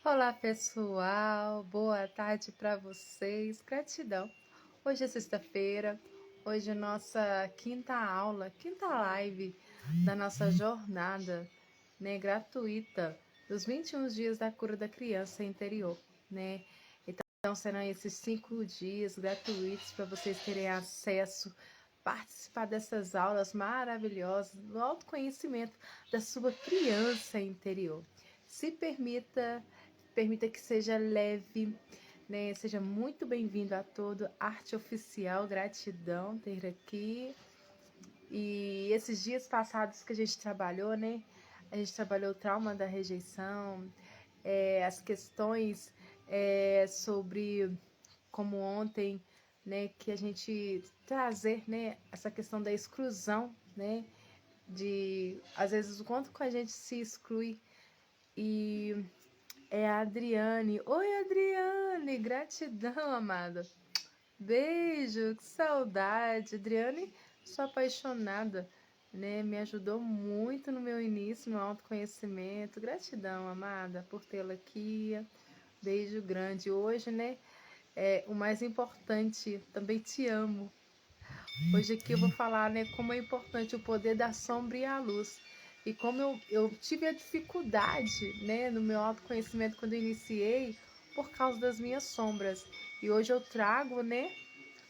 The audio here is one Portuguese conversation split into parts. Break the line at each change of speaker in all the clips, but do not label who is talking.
Olá pessoal, boa tarde para vocês, gratidão. Hoje é sexta-feira, hoje é nossa quinta aula, quinta live da nossa jornada, né, gratuita dos 21 dias da cura da criança interior, né? Então serão esses 5 dias gratuitos para vocês terem acesso, participar dessas aulas maravilhosas do autoconhecimento da sua criança interior. Se permita que seja leve, né? Seja muito bem-vindo a todo. Arte Oficial, gratidão ter aqui. E esses dias passados que a gente trabalhou, né? A gente trabalhou o trauma da rejeição, as questões sobre como ontem, né? Que a gente trazer, né? Essa questão da exclusão, né? De às vezes o quanto que a gente se exclui. E é a Adriane. Oi, Adriane, gratidão, amada. Beijo, que saudade. Adriane, sou apaixonada, né? Me ajudou muito no meu início, no autoconhecimento. Gratidão, amada, por tê-la aqui. Beijo grande. Hoje, né? O mais importante, também te amo. Hoje aqui eu vou falar, né, como é importante o poder da sombra e a luz. E como eu tive a dificuldade, né, no meu autoconhecimento quando eu iniciei, por causa das minhas sombras. E hoje eu trago, né,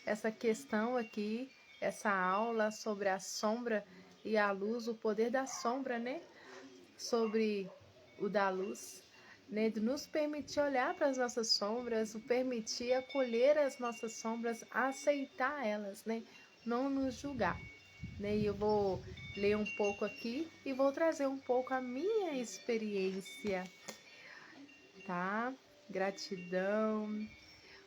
essa questão aqui, essa aula sobre a sombra e a luz, o poder da sombra, né, sobre o da luz, né, de nos permitir olhar para as nossas sombras, o permitir acolher as nossas sombras, aceitar elas, né, não nos julgar, né? E eu vou ler um pouco aqui e vou trazer um pouco a minha experiência, tá? Gratidão.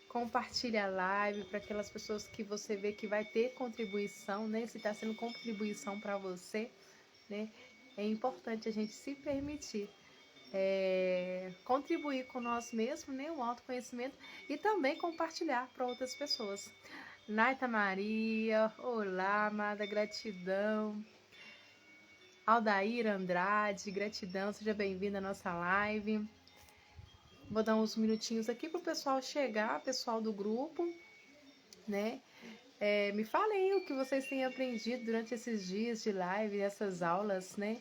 Compartilha a live para aquelas pessoas que você vê que vai ter contribuição, né? Se está sendo contribuição para você, né? É importante a gente se permitir contribuir com nós mesmos, né? O autoconhecimento e também compartilhar para outras pessoas. Naita Maria, olá, amada, gratidão. Aldair Andrade, gratidão, seja bem-vinda à nossa live. Vou dar uns minutinhos aqui para o pessoal chegar, pessoal do grupo, né? Me falem o que vocês têm aprendido durante esses dias de live, essas aulas, né?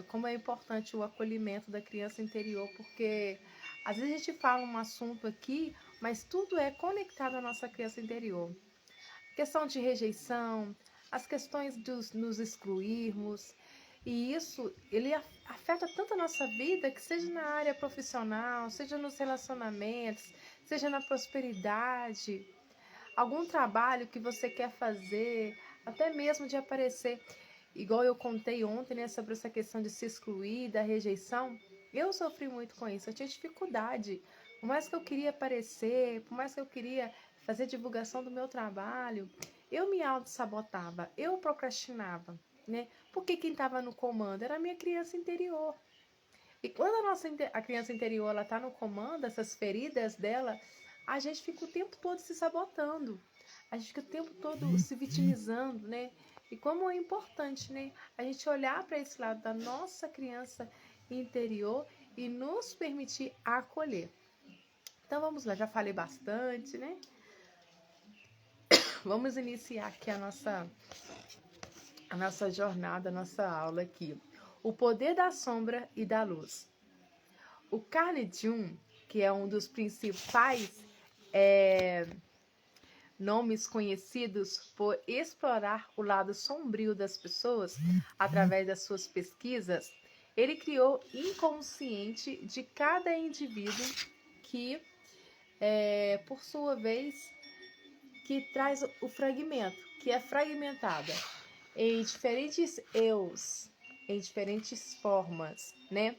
Como é importante o acolhimento da criança interior, porque às vezes a gente fala um assunto aqui, mas tudo é conectado à nossa criança interior. Questão de rejeição, as questões de nos excluirmos, e isso ele afeta tanto a nossa vida, que seja na área profissional, seja nos relacionamentos, seja na prosperidade, algum trabalho que você quer fazer, até mesmo de aparecer. Igual eu contei ontem, né, sobre essa questão de se excluir, da rejeição, eu sofri muito com isso, eu tinha dificuldade. Por mais que eu queria aparecer, por mais que eu queria fazer divulgação do meu trabalho, eu me auto-sabotava, eu procrastinava, né? Porque quem estava no comando era a minha criança interior. E quando a criança interior ela está no comando, essas feridas dela, a gente fica o tempo todo se sabotando. A gente fica o tempo todo se vitimizando, né? E como é importante, né? A gente olhar para esse lado da nossa criança interior e nos permitir acolher. Então vamos lá, já falei bastante, né? Vamos iniciar aqui a nossa jornada, a nossa aula aqui. O poder da sombra e da luz. O Carl Jung, que é um dos principais nomes conhecidos por explorar o lado sombrio das pessoas através das suas pesquisas, ele criou inconsciente de cada indivíduo que, por sua vez, que traz o fragmento, que é fragmentada em diferentes eus, em diferentes formas, né?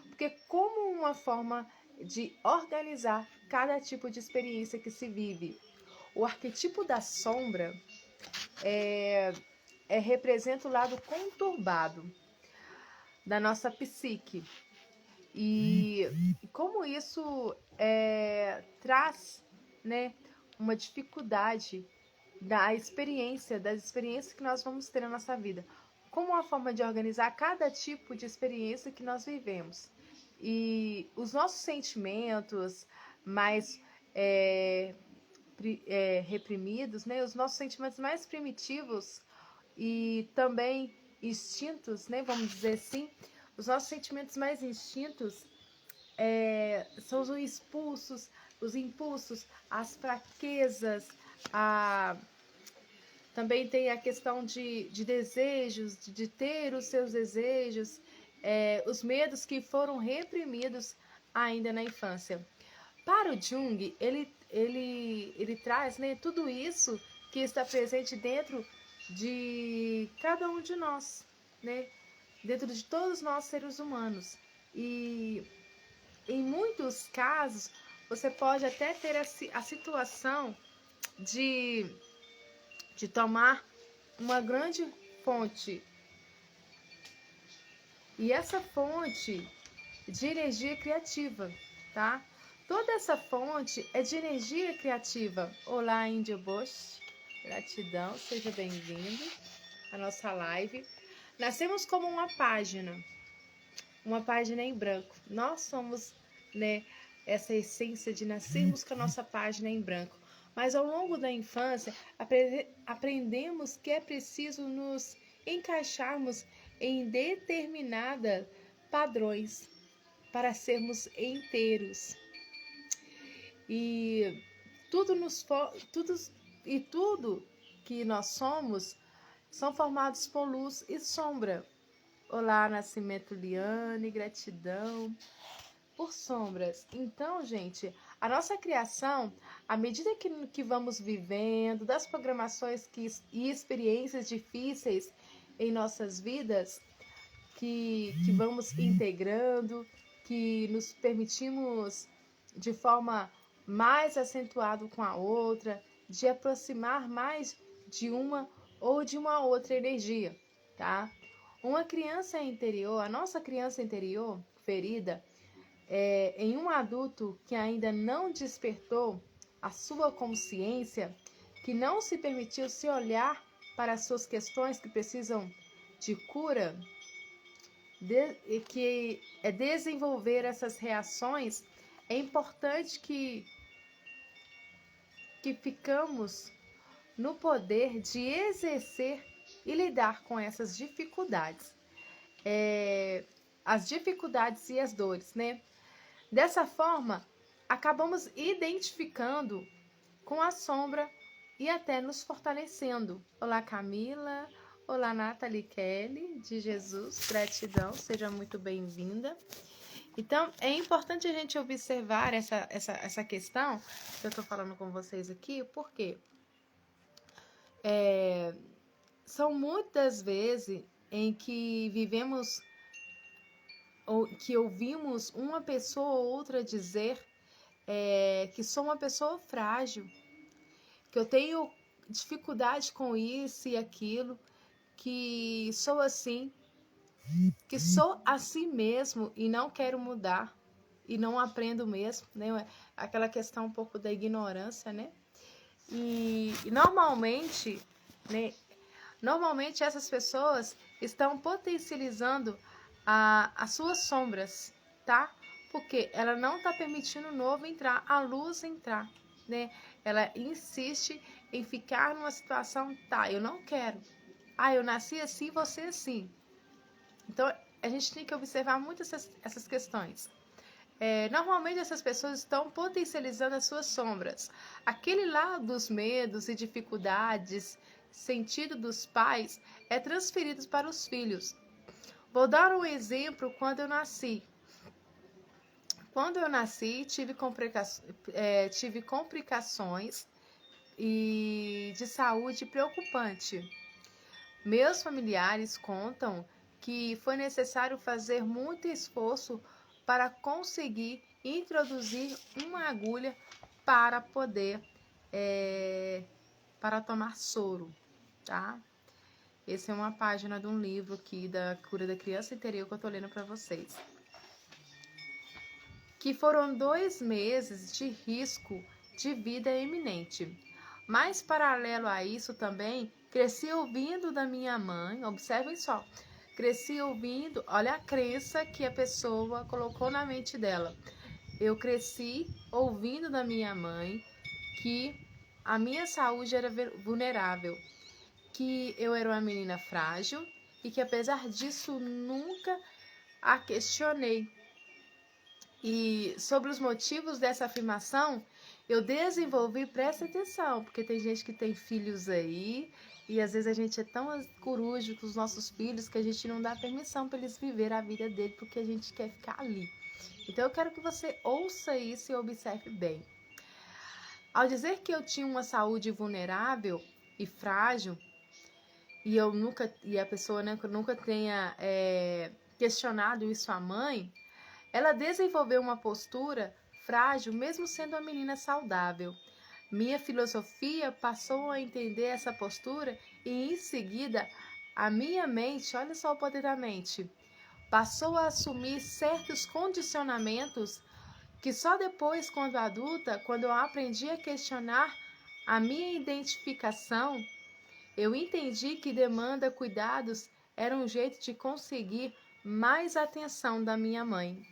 Porque como uma forma de organizar cada tipo de experiência que se vive. O arquetipo da sombra representa o lado conturbado da nossa psique. E como isso traz, né, uma dificuldade das experiências que nós vamos ter na nossa vida. Como uma forma de organizar cada tipo de experiência que nós vivemos. E os nossos sentimentos mais reprimidos, né? Os nossos sentimentos mais primitivos e também instintos, né? Vamos dizer assim, os nossos sentimentos mais instintos são os impulsos, as fraquezas, também tem a questão de desejos, de ter os seus desejos, os medos que foram reprimidos ainda na infância. Para o Jung, ele traz, né, tudo isso que está presente dentro de cada um de nós, né, dentro de todos nós seres humanos. E em muitos casos, você pode até ter a situação de tomar uma grande fonte. E essa fonte de energia criativa, tá? Toda essa fonte é de energia criativa. Olá, Índio Bosch. Gratidão, seja bem-vindo à nossa live. Nascemos como uma página em branco. Nós somos, né, essa essência de nascermos com a nossa página em branco. Mas ao longo da infância, aprendemos que é preciso nos encaixarmos em determinados padrões para sermos inteiros. E tudo que nós somos são formados por luz e sombra. Olá, Nascimento Liane, gratidão por sombras. Então, gente, a nossa criação, à medida que vamos vivendo, das programações e experiências difíceis em nossas vidas, que vamos integrando, que nos permitimos de forma mais acentuada com a outra, de aproximar mais de uma ou de uma outra energia, tá? Uma criança interior, a nossa criança interior ferida, em um adulto que ainda não despertou a sua consciência, que não se permitiu se olhar para as suas questões que precisam de cura, que é desenvolver essas reações, é importante que ficamos no poder de exercer e lidar com essas dificuldades. As dificuldades e as dores, né? Dessa forma, acabamos identificando com a sombra e até nos fortalecendo. Olá, Camila. Olá, Nathalie Kelly, de Jesus. Gratidão, seja muito bem-vinda. Então, é importante a gente observar essa questão que eu estou falando com vocês aqui, porque são muitas vezes em que vivemos ou que ouvimos uma pessoa ou outra dizer que sou uma pessoa frágil, que eu tenho dificuldade com isso e aquilo, que sou assim, que sou assim mesmo e não quero mudar e não aprendo mesmo, né? Aquela questão um pouco da ignorância, né? E normalmente, né? Normalmente essas pessoas estão potencializando as suas sombras, tá? Porque ela não está permitindo o novo entrar, a luz entrar, né? Ela insiste em ficar numa situação, tá, eu não quero. Ah, eu nasci assim, você assim. Então, a gente tem que observar muito essas questões. Normalmente, essas pessoas estão potencializando as suas sombras. Aquele lá dos medos e dificuldades, sentido dos pais, é transferido para os filhos. Vou dar um exemplo quando eu nasci. Quando eu nasci, tive complicações de saúde preocupante. Meus familiares contam que foi necessário fazer muito esforço para conseguir introduzir uma agulha para poder para tomar soro, tá? Essa é uma página de um livro aqui da cura da criança interior que eu tô lendo para vocês. Que foram 2 meses de risco de vida iminente. Mas paralelo a isso também, cresci ouvindo da minha mãe, observem só, cresci ouvindo, olha a crença que a pessoa colocou na mente dela. Eu cresci ouvindo da minha mãe que a minha saúde era vulnerável, que eu era uma menina frágil e que apesar disso nunca a questionei. E sobre os motivos dessa afirmação, eu desenvolvi, presta atenção, porque tem gente que tem filhos aí e às vezes a gente é tão coruja com os nossos filhos que a gente não dá permissão para eles viver a vida dele porque a gente quer ficar ali. Então eu quero que você ouça isso e observe bem. Ao dizer que eu tinha uma saúde vulnerável e frágil, e a pessoa nunca tenha questionado isso à mãe, ela desenvolveu uma postura frágil, mesmo sendo uma menina saudável. Minha filosofia passou a entender essa postura e, em seguida, a minha mente, olha só o poder da mente, passou a assumir certos condicionamentos que só depois, quando adulta, quando eu aprendi a questionar a minha identificação, eu entendi que demanda cuidados era um jeito de conseguir mais atenção da minha mãe.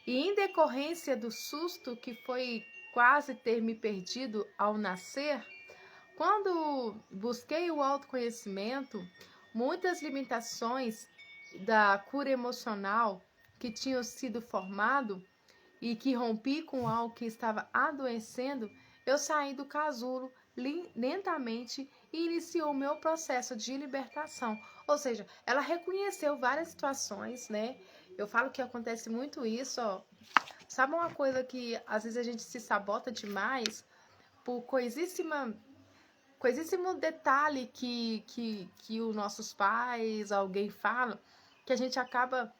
E em decorrência do susto que foi quase ter me perdido ao nascer, quando busquei o autoconhecimento, muitas limitações da cura emocional que tinham sido formado e que rompi com algo que estava adoecendo, eu saí do casulo lentamente e iniciou o meu processo de libertação. Ou seja, ela reconheceu várias situações, né? Eu falo que acontece muito isso, ó. Sabe uma coisa que às vezes a gente se sabota demais por coisíssimo detalhe que os nossos pais, alguém fala, que a gente acaba...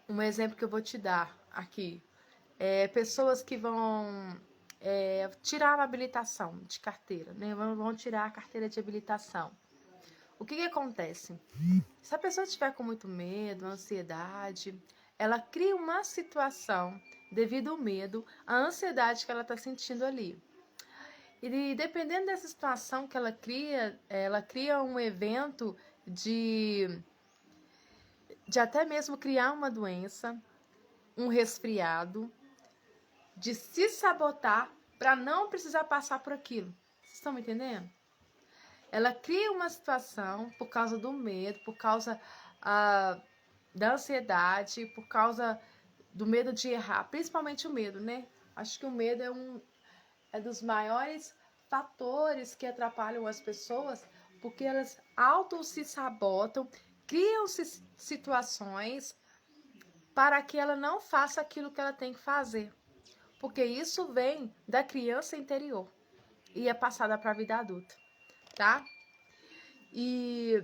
Um exemplo que eu vou te dar aqui. Pessoas que vão tirar a habilitação de carteira, né? Vão tirar a carteira de habilitação. O que acontece? Se a pessoa estiver com muito medo, ansiedade, ela cria uma situação devido ao medo, à ansiedade que ela está sentindo ali. E dependendo dessa situação que ela cria um evento de até mesmo criar uma doença, um resfriado, de se sabotar para não precisar passar por aquilo. Vocês estão me entendendo? Ela cria uma situação por causa do medo, por causa da ansiedade, por causa do medo de errar, principalmente o medo, né? Acho que o medo é dos maiores fatores que atrapalham as pessoas, porque elas se sabotam, criam-se situações para que ela não faça aquilo que ela tem que fazer. Porque isso vem da criança interior e é passada para a vida adulta, tá? E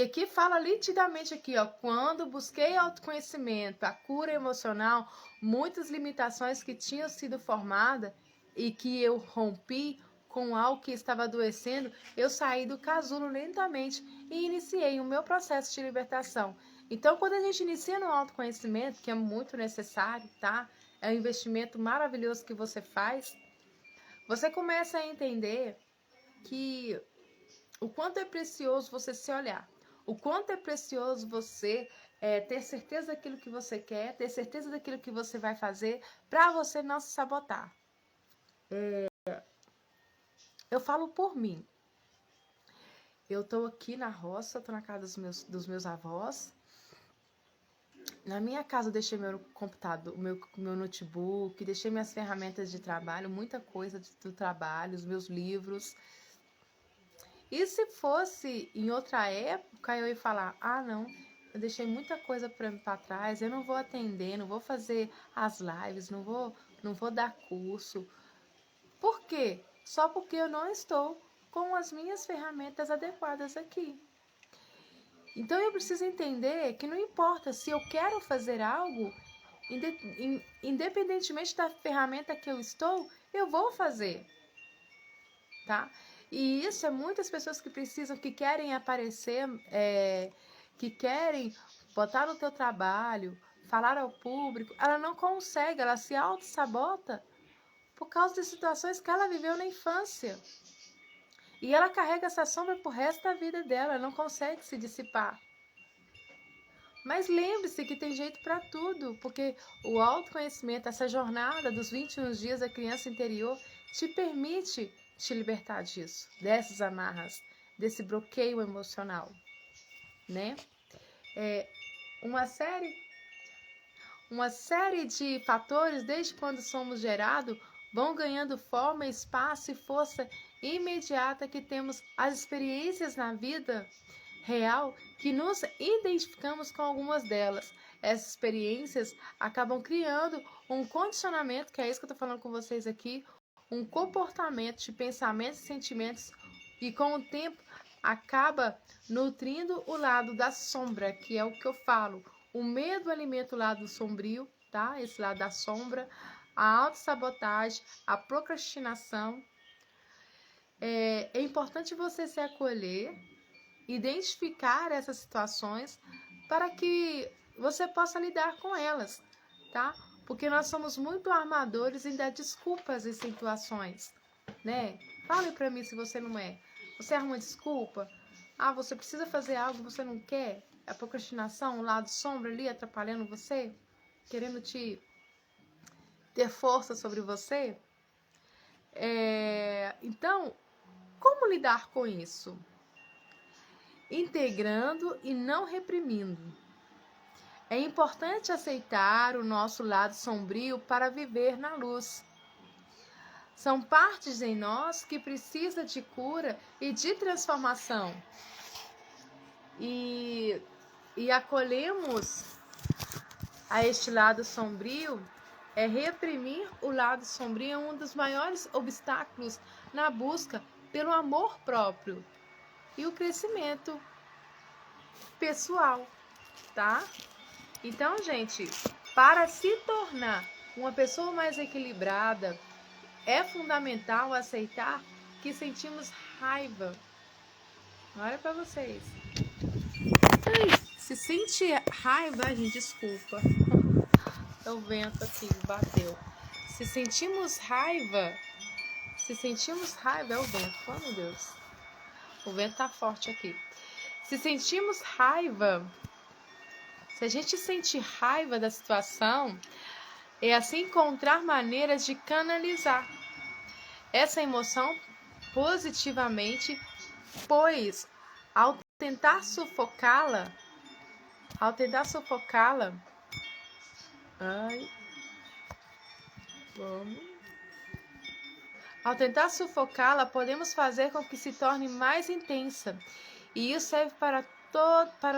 aqui fala nitidamente aqui, ó, quando busquei autoconhecimento, a cura emocional, muitas limitações que tinham sido formadas e que eu rompi com algo que estava adoecendo, eu saí do casulo lentamente e iniciei o meu processo de libertação. Então, quando a gente inicia no autoconhecimento, que é muito necessário, tá? É um investimento maravilhoso que você faz, você começa a entender que o quanto é precioso você se olhar, o quanto é precioso você ter certeza daquilo que você quer, ter certeza daquilo que você vai fazer, para você não se sabotar. Eu falo por mim. Eu tô aqui na roça, tô na casa dos meus avós. Na minha casa eu deixei meu computador, meu notebook, deixei minhas ferramentas de trabalho, muita coisa do trabalho, os meus livros. E se fosse em outra época, eu ia falar, não, eu deixei muita coisa para trás, eu não vou atender, não vou fazer as lives, não vou dar curso. Por quê? Só porque eu não estou com as minhas ferramentas adequadas aqui. Então eu preciso entender que não importa se eu quero fazer algo, independentemente da ferramenta que eu estou, eu vou fazer, tá? E isso é muitas pessoas que precisam, que querem aparecer, que querem botar no teu trabalho, falar ao público, ela não consegue, ela se auto-sabota por causa de situações que ela viveu na infância. E ela carrega essa sombra pro resto da vida dela, ela não consegue se dissipar. Mas lembre-se que tem jeito para tudo, porque o autoconhecimento, essa jornada dos 21 dias da criança interior, te permite te libertar disso, dessas amarras, desse bloqueio emocional, né? Uma série de fatores, desde quando somos gerados, vão ganhando forma, espaço e força imediata que temos as experiências na vida real que nos identificamos com algumas delas. Essas experiências acabam criando um condicionamento, que é isso que eu estou falando com vocês aqui, um comportamento de pensamentos e sentimentos, e com o tempo acaba nutrindo o lado da sombra, que é o que eu falo. O medo alimenta o lado sombrio, tá? Esse lado da sombra, a autossabotagem, a procrastinação. É importante você se acolher, identificar essas situações para que você possa lidar com elas, tá? Porque nós somos muito armadores em dar desculpas em situações, né? Fale para mim se você não é. Você arruma desculpa? Ah, você precisa fazer algo que você não quer? A procrastinação, o lado sombra ali atrapalhando você? Querendo te ter força sobre você? Então, como lidar com isso? Integrando e não reprimindo. É importante aceitar o nosso lado sombrio para viver na luz. São partes em nós que precisam de cura e de transformação. E acolhemos a este lado sombrio. Reprimir o lado sombrio é um dos maiores obstáculos na busca pelo amor próprio e o crescimento pessoal, tá? Então, gente, para se tornar uma pessoa mais equilibrada, é fundamental aceitar que sentimos raiva. Olha para vocês. Se sente raiva, gente, desculpa. É o vento aqui, bateu. Se sentimos raiva, é o vento. Oh, meu Deus. O vento tá forte aqui. Se sentimos raiva, se a gente sente raiva da situação, é assim encontrar maneiras de canalizar essa emoção positivamente, pois ao tentar sufocá-la, podemos fazer com que se torne mais intensa. E isso serve para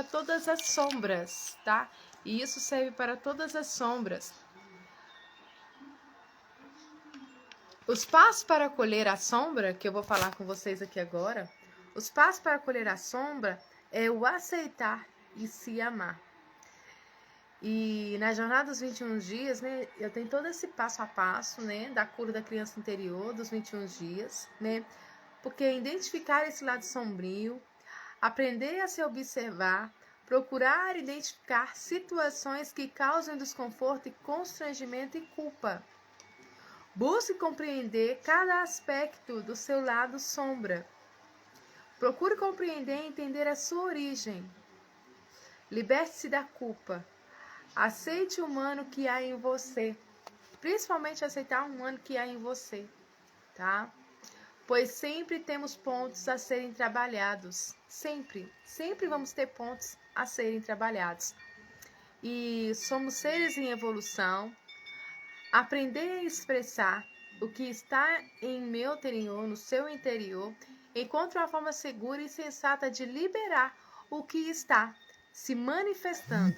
todas as sombras, tá? E isso serve para todas as sombras. Os passos para acolher a sombra, que eu vou falar com vocês aqui agora, os passos para acolher a sombra é o aceitar e se amar. E na jornada dos 21 dias, né, eu tenho todo esse passo a passo, né, da cura da criança interior, dos 21 dias, né, porque identificar esse lado sombrio, aprender a se observar, procurar identificar situações que causam desconforto e constrangimento e culpa. Busque compreender cada aspecto do seu lado sombra. Procure compreender e entender a sua origem. Liberte-se da culpa. Aceite o humano que há em você. Principalmente aceitar o humano que há em você, tá? Pois sempre temos pontos a serem trabalhados. Sempre vamos ter pontos a serem trabalhados. E somos seres em evolução. Aprender a expressar o que está em meu interior, no seu interior, encontre uma forma segura e sensata de liberar o que está se manifestando.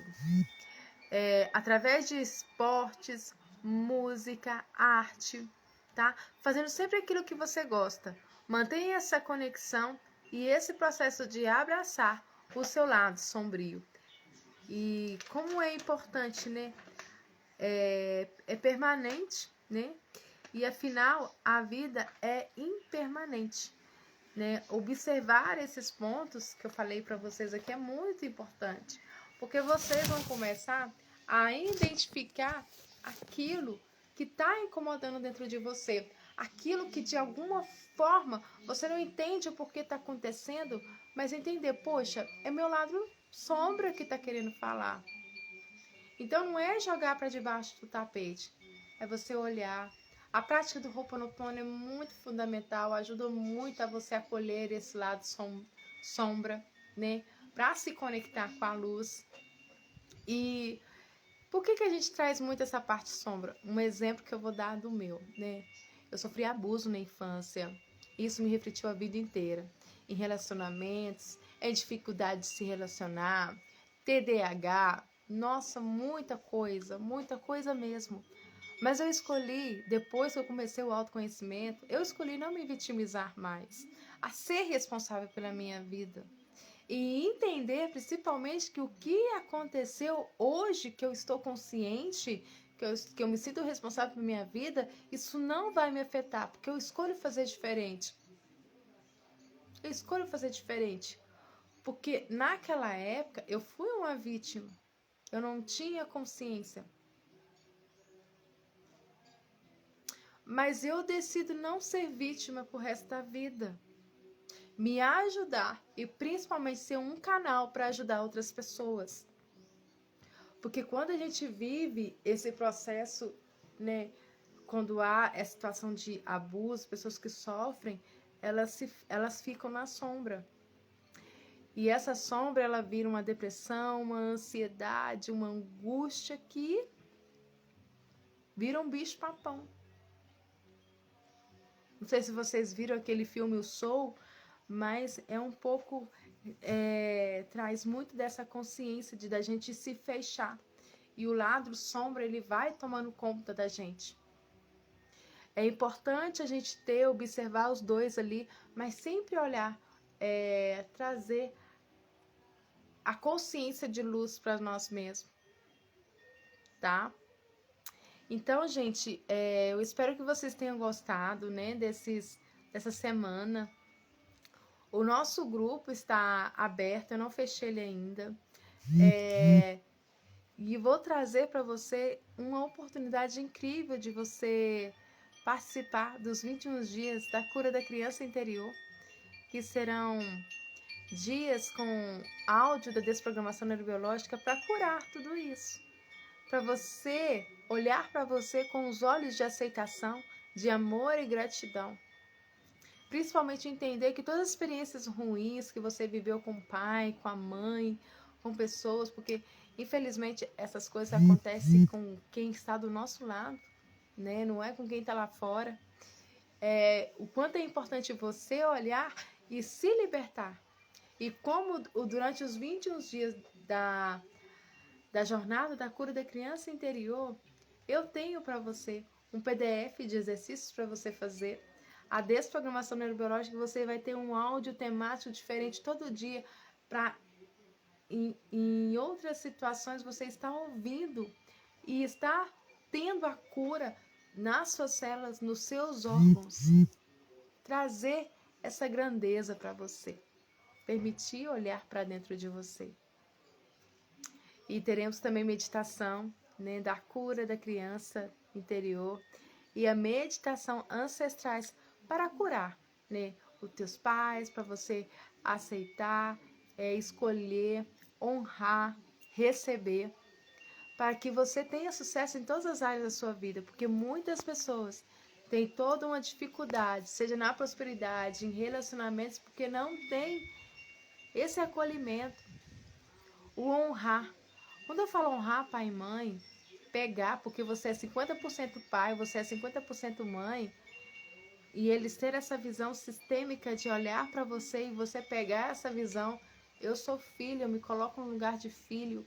Através de esportes, música, arte, tá? Fazendo sempre aquilo que você gosta. Mantenha essa conexão e esse processo de abraçar o seu lado sombrio. E como é importante, né? É permanente, né? E afinal, a vida é impermanente, né? Observar esses pontos que eu falei para vocês aqui é muito importante, porque vocês vão começar a identificar aquilo que está incomodando dentro de você, aquilo que de alguma forma você não entende o porquê está acontecendo, mas entender, poxa, é meu lado sombra que está querendo falar. Então não é jogar para debaixo do tapete, é você olhar. A prática do Ho'oponopono é muito fundamental, ajuda muito a você acolher esse lado sombra, né? Para se conectar com a luz. E por que a gente traz muito essa parte sombra? Um exemplo que eu vou dar do meu, né? Eu sofri abuso na infância. Isso me refletiu a vida inteira. Em relacionamentos, em dificuldade de se relacionar, TDAH, nossa, muita coisa mesmo. Mas eu escolhi, depois que eu comecei o autoconhecimento, eu escolhi não me vitimizar mais, a ser responsável pela minha vida. E entender principalmente que o que aconteceu hoje, que eu estou consciente, que eu me sinto responsável por minha vida, isso não vai me afetar, porque eu escolho fazer diferente. Eu escolho fazer diferente. Porque naquela época eu fui uma vítima. Eu não tinha consciência. Mas eu decido não ser vítima pro resto da vida. Me ajudar e principalmente ser um canal para ajudar outras pessoas. Porque quando a gente vive esse processo, né, quando há essa situação de abuso, pessoas que sofrem, elas ficam na sombra. E essa sombra, ela vira uma depressão, uma ansiedade, uma angústia que vira um bicho-papão. Não sei se vocês viram aquele filme O Soul, mas é um pouco, traz muito dessa consciência de da gente se fechar. E o lado sombra, ele vai tomando conta da gente. É importante a gente observar os dois ali, mas sempre olhar, trazer a consciência de luz para nós mesmos, tá? Então, gente, eu espero que vocês tenham gostado, né, dessa semana. O nosso grupo está aberto, eu não fechei ele ainda. E vou trazer para você uma oportunidade incrível de você participar dos 21 dias da cura da criança interior, que serão dias com áudio da desprogramação neurobiológica para curar tudo isso. Para você olhar para você com os olhos de aceitação, de amor e gratidão. Principalmente entender que todas as experiências ruins que você viveu com o pai, com a mãe, com pessoas, porque infelizmente essas coisas acontecem com quem está do nosso lado, né? Não é com quem está lá fora. O quanto é importante você olhar e se libertar. E como durante os 21 dias da jornada da cura da criança interior, eu tenho para você um PDF de exercícios para você fazer. A desprogramação neurobiológica, você vai ter um áudio temático diferente todo dia para em outras situações você está ouvindo e está tendo a cura nas suas células, nos seus órgãos. Trazer essa grandeza para você. Permitir olhar para dentro de você. E teremos também meditação, né, da cura da criança interior e a meditação ancestrais para curar, né, os teus pais, para você aceitar, escolher, honrar, receber, para que você tenha sucesso em todas as áreas da sua vida, porque muitas pessoas têm toda uma dificuldade, seja na prosperidade, em relacionamentos, porque não tem esse acolhimento, o honrar. Quando eu falo honrar pai e mãe, pegar, porque você é 50% pai, você é 50% mãe, e eles terem essa visão sistêmica de olhar para você e você pegar essa visão, eu sou filho, eu me coloco no lugar de filho.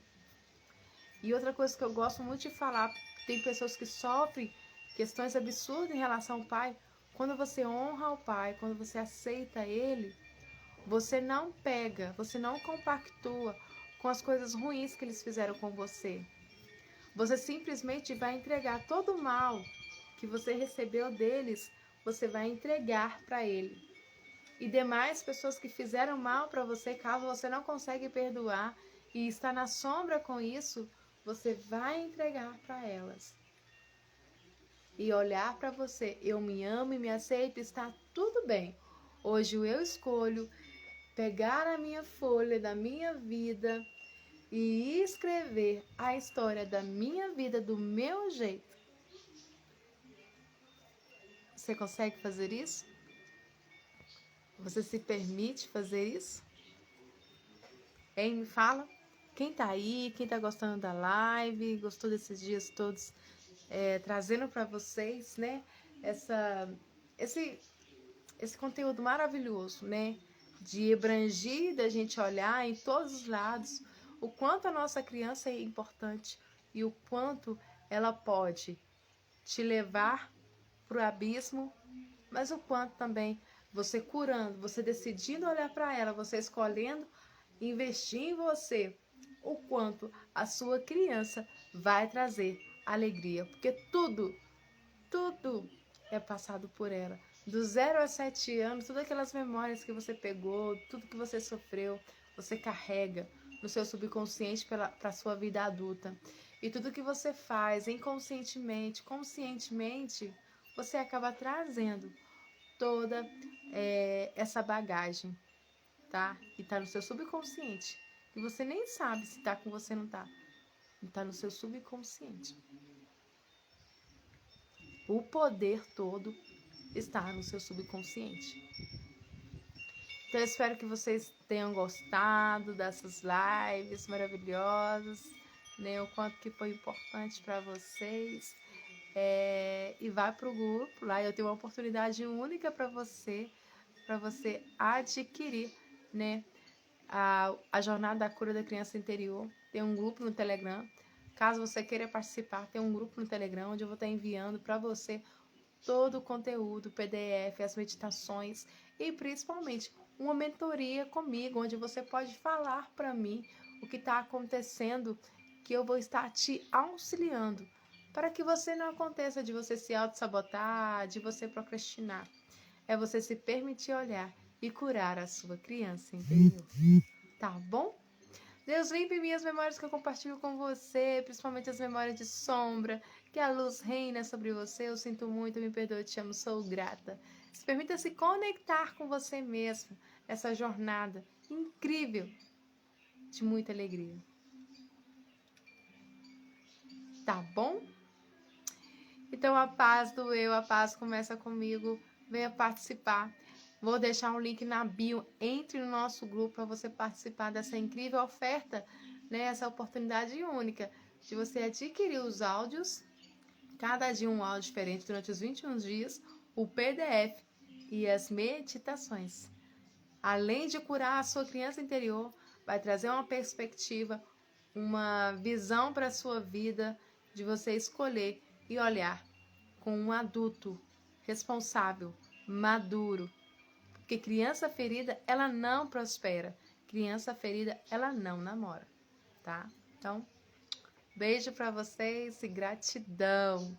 E outra coisa que eu gosto muito de falar, tem pessoas que sofrem questões absurdas em relação ao pai. Quando você honra o pai, quando você aceita ele, você não pega, você não compactua com as coisas ruins que eles fizeram com você. Você simplesmente vai entregar todo o mal que você recebeu deles, você vai entregar para ele. E demais pessoas que fizeram mal para você, caso você não consegue perdoar e está na sombra com isso, você vai entregar para elas. e olhar para você. Eu me amo e me aceito, está tudo bem. Hoje eu escolho pegar a minha folha da minha vida e escrever a história da minha vida do meu jeito. Você consegue fazer isso? Você se permite fazer isso? Hein? Me fala. Quem tá aí, quem tá gostando da live, gostou desses dias todos trazendo para vocês, né? Esse conteúdo maravilhoso, né? De abranger, da gente olhar em todos os lados o quanto a nossa criança é importante e o quanto ela pode te levar para o abismo, mas o quanto também você curando, você decidindo olhar para ela, você escolhendo investir em você, o quanto a sua criança vai trazer alegria, porque tudo é passado por ela. Do 0 a 7 anos, todas aquelas memórias que você pegou, tudo que você sofreu, você carrega no seu subconsciente para a sua vida adulta. E tudo que você faz inconscientemente, conscientemente, você acaba trazendo toda essa bagagem, tá? E tá no seu subconsciente. E você nem sabe se tá com você ou não tá. Tá no seu subconsciente. O poder todo está no seu subconsciente. Então eu espero que vocês tenham gostado dessas lives maravilhosas, né? O quanto que foi importante para vocês. E vai para o grupo, lá eu tenho uma oportunidade única para você adquirir, né? A Jornada da Cura da Criança Interior. Tem um grupo no Telegram. Caso você queira participar, tem um grupo no Telegram onde eu vou estar enviando para você todo o conteúdo, PDF, as meditações e principalmente uma mentoria comigo, onde você pode falar para mim o que está acontecendo, que eu vou estar te auxiliando para que você não aconteça de você se auto-sabotar, de você procrastinar. É você se permitir olhar e curar a sua criança interior. Tá bom? Deus limpe minhas memórias que eu compartilho com você, principalmente as memórias de sombra, que a luz reina sobre você. Eu sinto muito, me perdoe, te amo, sou grata. Se permita se conectar com você mesmo, essa jornada incrível de muita alegria. Tá bom? Então a paz do eu, a paz começa comigo. Venha participar. Vou deixar um link na bio. Entre no nosso grupo para você participar dessa incrível oferta, né? Essa oportunidade única de você adquirir os áudios, cada dia um áudio diferente durante os 21 dias, o PDF e as meditações. Além de curar a sua criança interior, vai trazer uma perspectiva, uma visão para a sua vida, de você escolher e olhar com um adulto responsável, maduro. Porque criança ferida, ela não prospera. Criança ferida, ela não namora, tá? Então, beijo para vocês e gratidão.